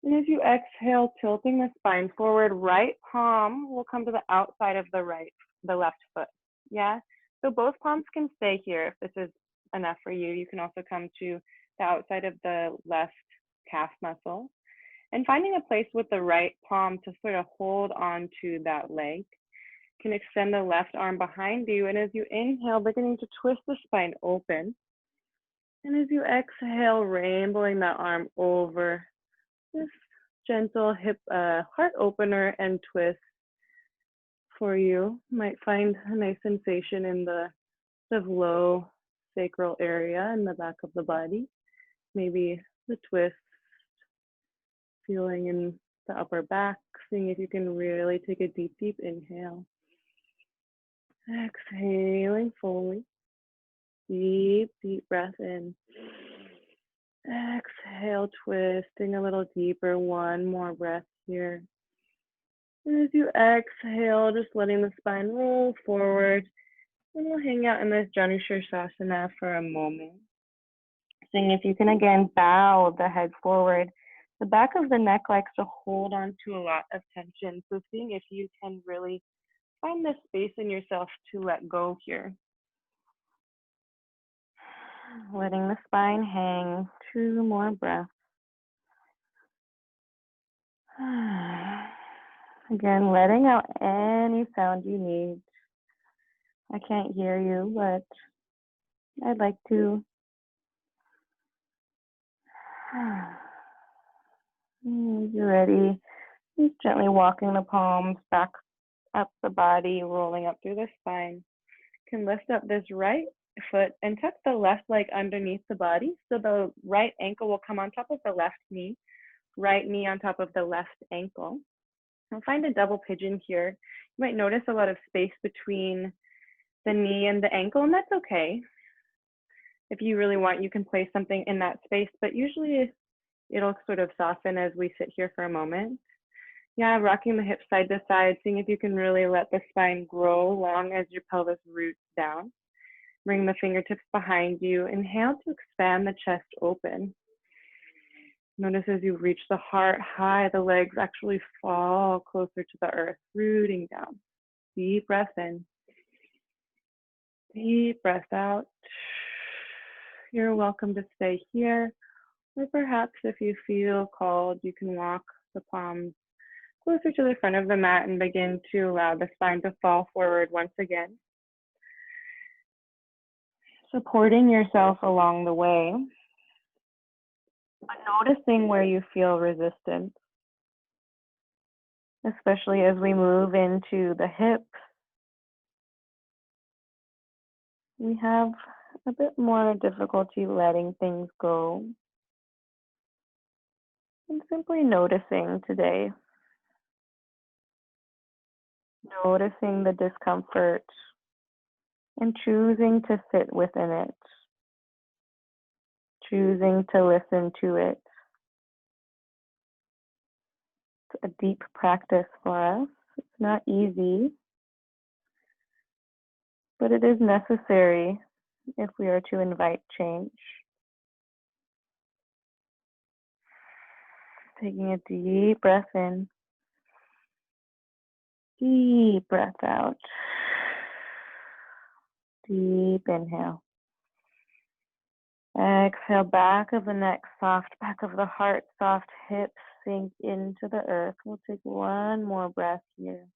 And as you exhale, tilting the spine forward, right palm will come to the outside of the left foot. Yeah, so both palms can stay here if this is enough for you. You can also come to the outside of the left calf muscle. And finding a place with the right palm to sort of hold on to that leg. You can extend the left arm behind you. And as you inhale, beginning to twist the spine open. And as you exhale, rainbowing that arm over. This gentle hip heart opener and twist for you. Might find a nice sensation in the sort of low sacral area in the back of the body. Maybe the twist, feeling in the upper back, seeing if you can really take a deep, deep inhale. Exhaling fully. Deep, deep breath in. Exhale, twisting a little deeper. 1 more breath here. And as you exhale, just letting the spine roll forward. And we'll hang out in this Janushirshasana for a moment. Seeing if you can again bow the head forward. The back of the neck likes to hold on to a lot of tension. So seeing if you can really find this space in yourself to let go here. Letting the spine hang. 2 more breaths. Again, letting out any sound you need. I can't hear you, but I'd like to. As you're ready, just gently walking the palms back up the body, rolling up through the spine. You can lift up this right foot and tuck the left leg underneath the body. So the right ankle will come on top of the left knee, right knee on top of the left ankle. And find a double pigeon here. You might notice a lot of space between the knee and the ankle, and that's okay. If you really want, you can place something in that space, but usually it'll sort of soften as we sit here for a moment. Yeah, rocking the hips side to side, seeing if you can really let the spine grow long as your pelvis roots down. Bring the fingertips behind you. Inhale to expand the chest open. Notice as you reach the heart high, the legs actually fall closer to the earth, rooting down. Deep breath in. Deep breath out. You're welcome to stay here, or perhaps if you feel called, you can walk the palms closer to the front of the mat and begin to allow the spine to fall forward once again. Supporting yourself along the way, but noticing where you feel resistance, especially as we move into the hips. We have a bit more difficulty letting things go and simply noticing today. Noticing the discomfort and choosing to sit within it. Choosing to listen to it. It's a deep practice for us. It's not easy, but it is necessary if we are to invite change. Taking a deep breath in, deep breath out, deep inhale. Exhale, back of the neck soft, back of the heart soft, hips sink into the earth. We'll take one more breath here.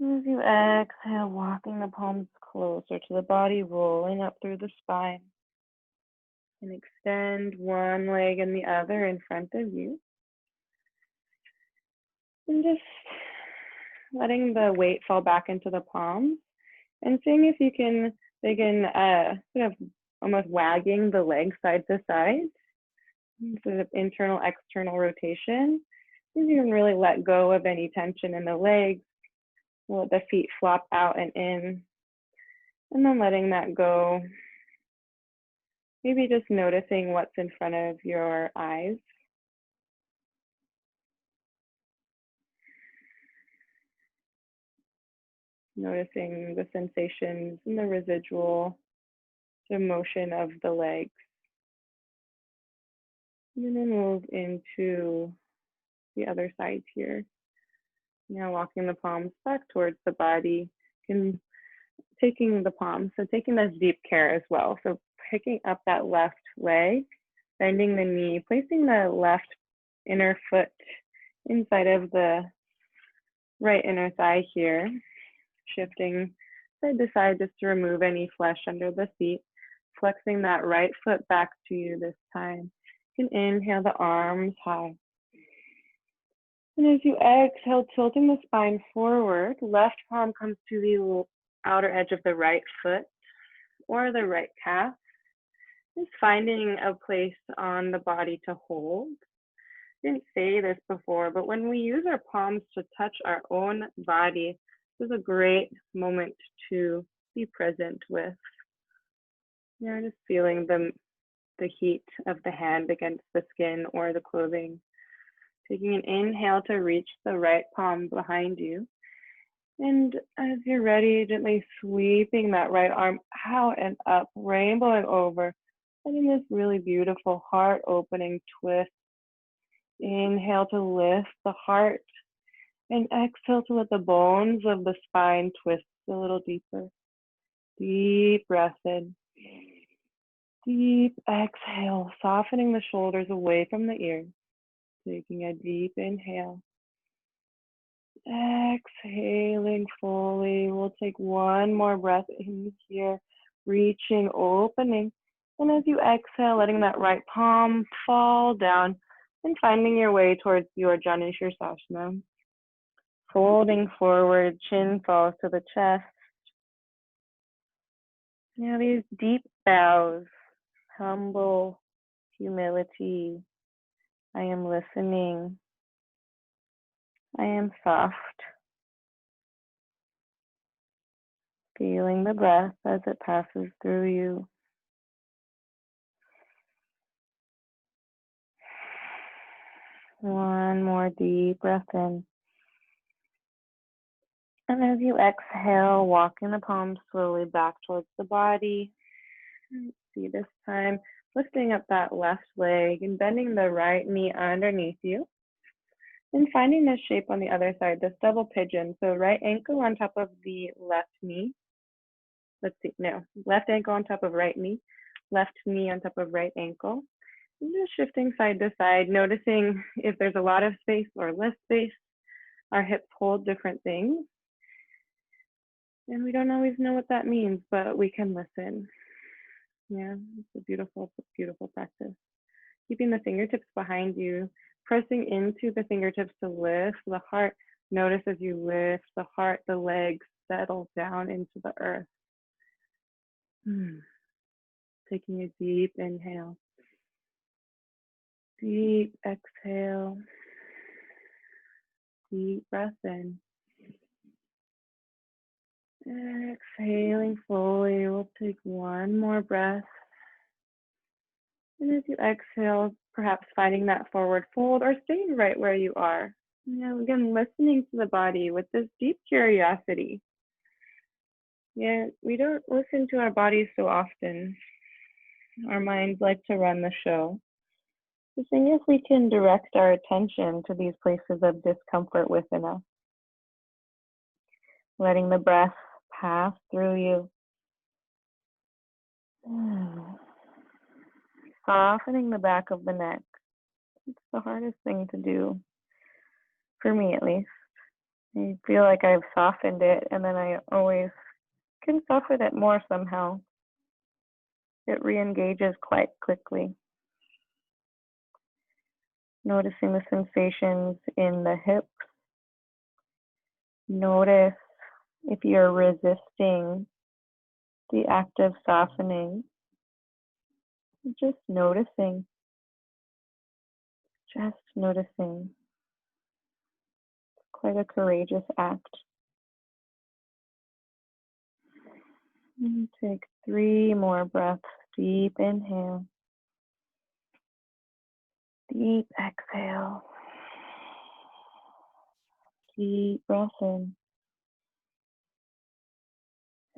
As you exhale, walking the palms closer to the body, rolling up through the spine. And extend one leg and the other in front of you. And just letting the weight fall back into the palms and seeing if you can begin sort of almost wagging the legs side to side, sort of internal, external rotation. And you can really let go of any tension in the legs, let the feet flop out and in, and then letting that go. Maybe just noticing what's in front of your eyes. Noticing the sensations and the residual, the motion of the legs. And then move into the other side here. Now walking the palms back towards the body, and taking the palms, so taking this deep care as well. So picking up that left leg, bending the knee, placing the left inner foot inside of the right inner thigh here, shifting side to side just to remove any flesh under the feet, flexing that right foot back to you this time. You can inhale the arms high. And as you exhale, tilting the spine forward, left palm comes to the outer edge of the right foot or the right calf. Just finding a place on the body to hold. I didn't say this before, but when we use our palms to touch our own body, this is a great moment to be present with. You're just feeling the heat of the hand against the skin or the clothing. Taking an inhale to reach the right palm behind you. And as you're ready, gently sweeping that right arm out and up, rainbowing over, letting this really beautiful heart-opening twist. Inhale to lift the heart, and exhale to let the bones of the spine twist a little deeper. Deep breath in. Deep exhale, softening the shoulders away from the ears. Taking a deep inhale. Exhaling fully. We'll take one more breath in here, reaching, opening. And as you exhale, letting that right palm fall down and finding your way towards your Janu Sirsasana. Folding forward, chin falls to the chest. Now these deep bows, humble humility. I am listening. I am soft. Feeling the breath as it passes through you. One more deep breath in. And as you exhale, walking the palms slowly back towards the body. Let's see, this time lifting up that left leg and bending the right knee underneath you. And finding this shape on the other side, this double pigeon. So right ankle on top of the left knee. Let's see, no, left ankle on top of right knee, left knee on top of right ankle. And just shifting side to side, noticing if there's a lot of space or less space. Our hips hold different things. And we don't always know what that means, but we can listen. Yeah, it's a beautiful, beautiful practice. Keeping the fingertips behind you, pressing into the fingertips to lift the heart. Notice as you lift the heart, the legs settle down into the earth. Taking a deep inhale. Deep exhale. Deep breath in. Exhaling fully. We'll take one more breath. And as you exhale, perhaps finding that forward fold or staying right where you are. Yeah, again, listening to the body with this deep curiosity. Yeah, we don't listen to our bodies so often. Our minds like to run the show. So seeing if we can direct our attention to these places of discomfort within us. Letting the breath pass through you. Softening the back of the neck. It's the hardest thing to do, for me at least. I feel like I've softened it, and then I always can soften it more somehow. It re-engages quite quickly. Noticing the sensations in the hips. Notice if you're resisting the act of softening. Just noticing. Just noticing. Quite a courageous act. And take 3 more breaths. Deep inhale. Deep exhale. Deep breath in.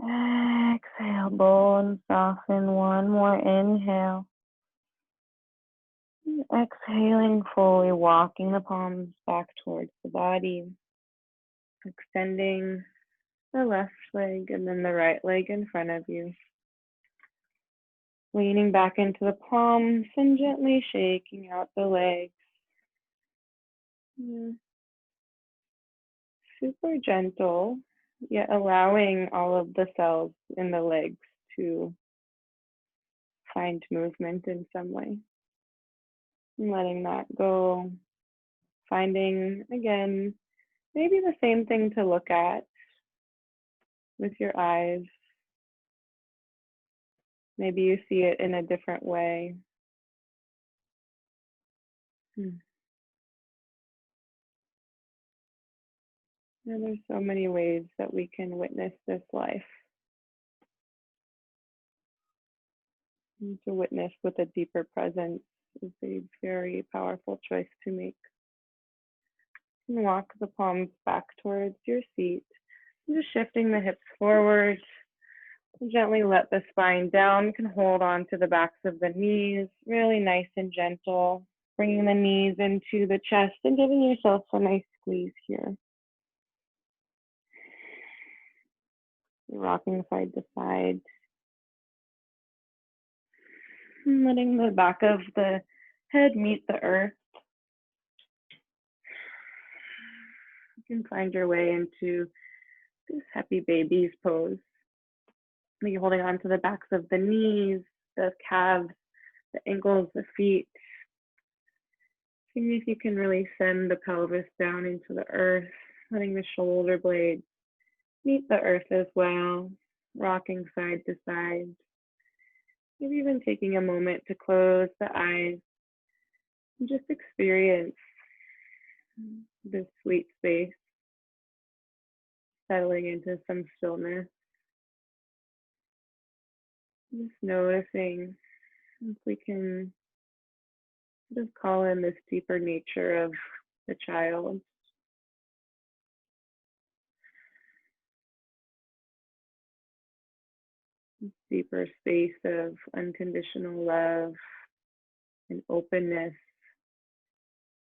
Exhale, bone soften. One more inhale. Exhaling fully, walking the palms back towards the body. Extending the left leg and then the right leg in front of you. Leaning back into the palms and gently shaking out the legs. Super gentle, yet allowing all of the cells in the legs to find movement in some way. And letting that go. Finding, again, maybe the same thing to look at with your eyes. Maybe you see it in a different way. And there's so many ways that we can witness this life. And to witness with a deeper presence is a very powerful choice to make. And walk the palms back towards your seat. Just shifting the hips forward. Gently let the spine down. You can hold on to the backs of the knees. Really nice and gentle. Bringing the knees into the chest and giving yourself a nice squeeze here. Rocking side to side. And letting the back of the head meet the earth. You can find your way into this happy baby's pose. Maybe holding on to the backs of the knees, the calves, the ankles, the feet. Seeing if you can really send the pelvis down into the earth, letting the shoulder blades meet the earth as well, rocking side to side. Maybe even taking a moment to close the eyes and just experience this sweet space, settling into some stillness. Just noticing if we can just call in this deeper nature of the child, deeper space of unconditional love and openness,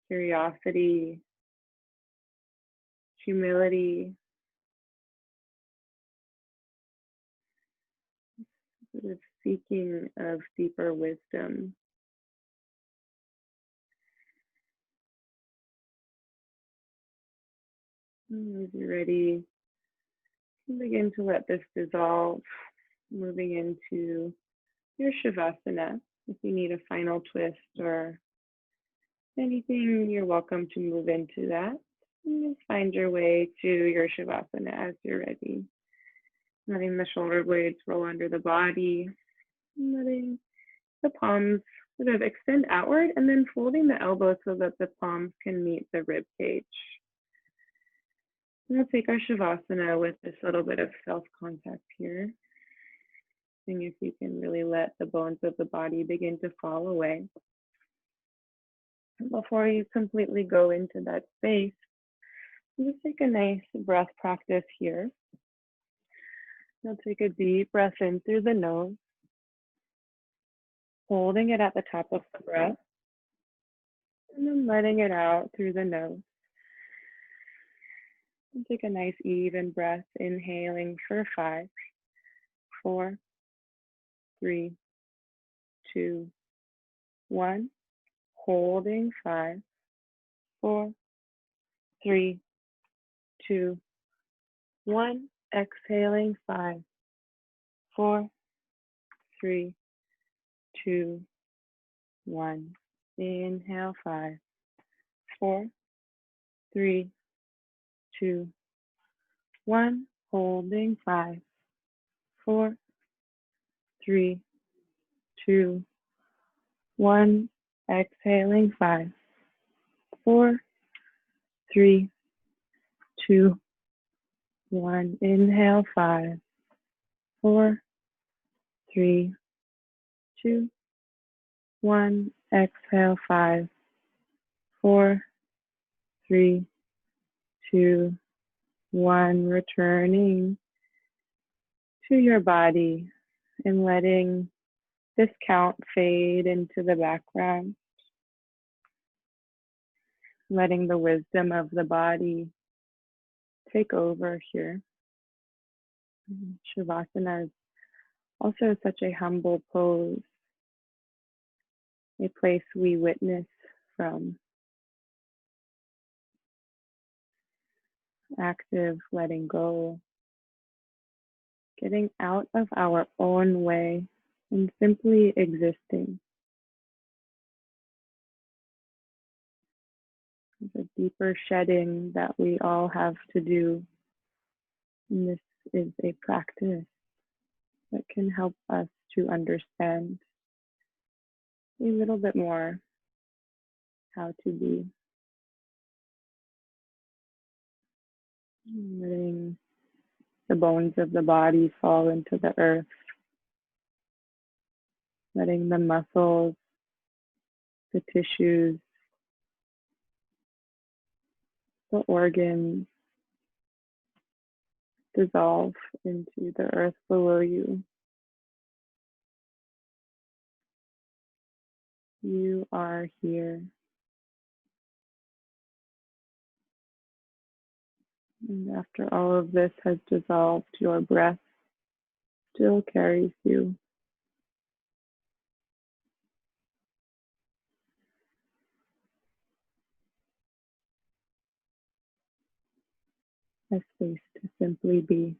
curiosity, humility, sort of seeking of deeper wisdom. And as you're ready, begin to let this dissolve, moving into your Shavasana. If you need a final twist or anything, you're welcome to move into that. And just find your way to your Shavasana as you're ready. Letting the shoulder blades roll under the body, letting the palms sort of extend outward, and then folding the elbows so that the palms can meet the rib cage. We'll take our Shavasana with this little bit of self-contact here. Seeing if you can really let the bones of the body begin to fall away. And before you completely go into that space, just take a nice breath practice here. Now take a deep breath in through the nose, holding it at the top of the breath, and then letting it out through the nose. And take a nice even breath, inhaling for 5, 4, 3, 2, 1. Holding 5, 4, 3, 2, 1. Exhaling 5, 4, 3, 2, 1. Inhale 5, 4, 3, 2, 1. Holding 5, 4, 3, 2, 1. Exhaling 5, 4, 3, 2, 1. Inhale 5, 4, 3, 2, 1. Exhale 5, 4, 3, 2, 1. Returning to your body and letting this count fade into the background, letting the wisdom of the body take over here. Shavasana is also such a humble pose, a place we witness from, active letting go, getting out of our own way and simply existing. There's a deeper shedding that we all have to do, and this is a practice that can help us to understand a little bit more how to be. Letting the bones of the body fall into the earth, letting the muscles, the tissues, the organs dissolve into the earth below you. You are here. And after all of this has dissolved, your breath still carries you. A space to simply be.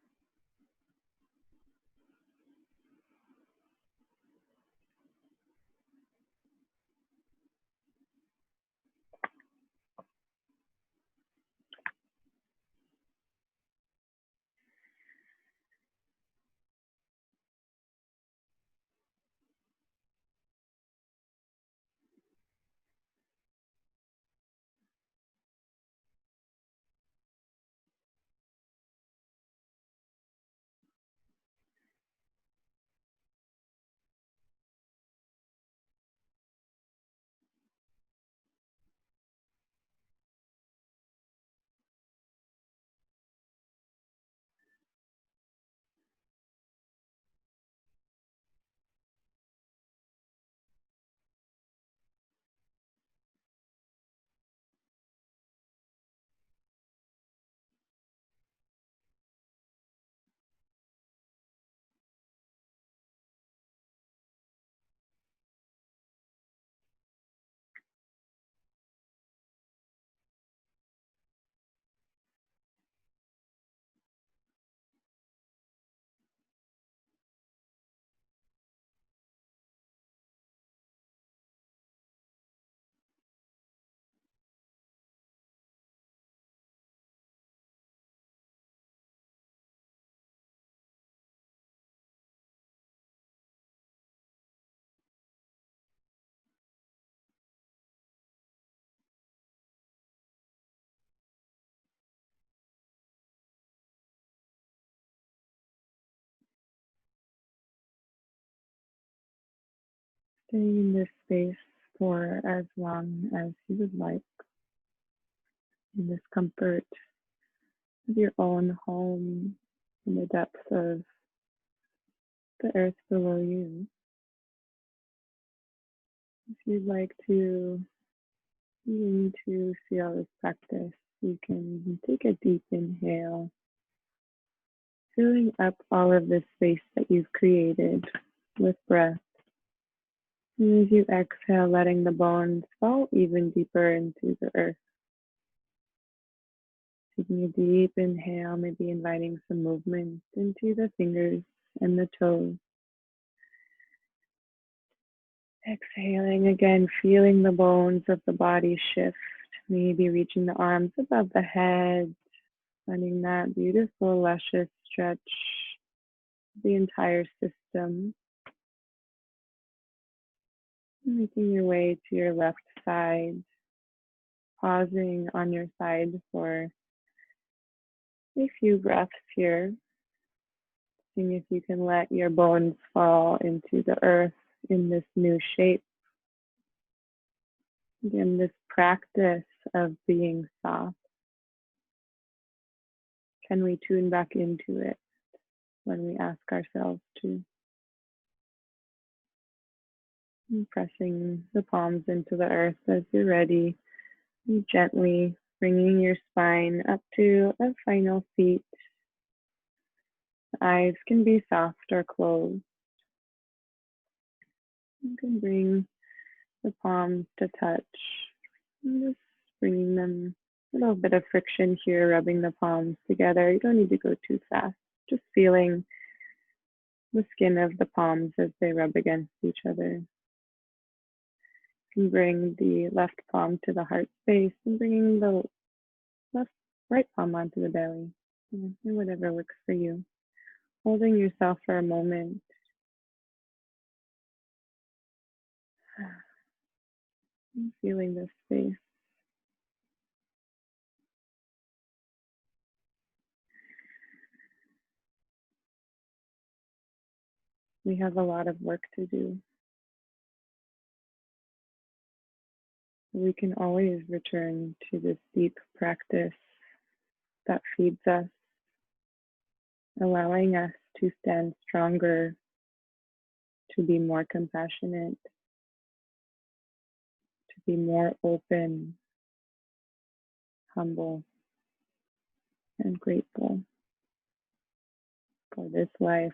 Staying in this space for as long as you would like, in this comfort of your own home, in the depths of the earth below you. If you'd like to begin to feel this practice, you can take a deep inhale, filling up all of this space that you've created with breath. And as you exhale, letting the bones fall even deeper into the earth. Taking a deep inhale, maybe inviting some movement into the fingers and the toes. Exhaling again, feeling the bones of the body shift. Maybe reaching the arms above the head, finding that beautiful, luscious stretch, the entire system. Making your way to your left side, pausing on your side for a few breaths here. Seeing if you can let your bones fall into the earth in this new shape. Again, this practice of being soft. Can we tune back into it when we ask ourselves to? And pressing the palms into the earth as you're ready. And gently bringing your spine up to a final seat. The eyes can be soft or closed. You can bring the palms to touch. And just bringing them a little bit of friction here, rubbing the palms together. You don't need to go too fast. Just feeling the skin of the palms as they rub against each other. You can bring the left palm to the heart space and bringing the right palm onto the belly. And whatever works for you. Holding yourself for a moment. And feeling this space. We have a lot of work to do. We can always return to this deep practice that feeds us, allowing us to stand stronger, to be more compassionate, to be more open, humble, and grateful for this life.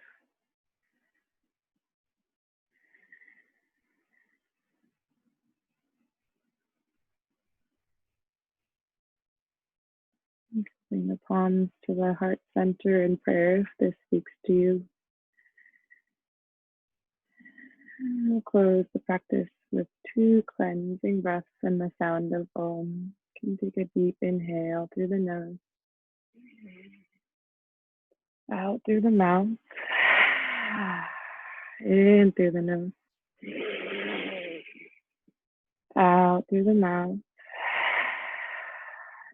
Bring the palms to the heart center in prayer if this speaks to you. And we'll close the practice with 2 cleansing breaths and the sound of Om. You can take a deep inhale through the nose, out through the mouth, in through the nose, out through the mouth,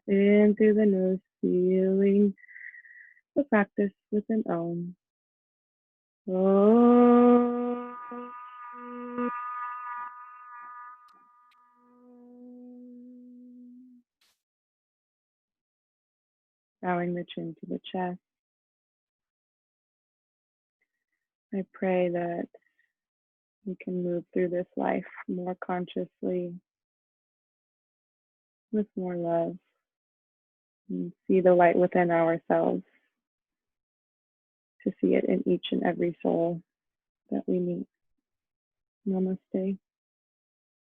in through the nose, feeling the practice with an Om. Om. Bowing the chin to the chest. I pray that we can move through this life more consciously, with more love, and see the light within ourselves, to see it in each and every soul that we meet. Namaste.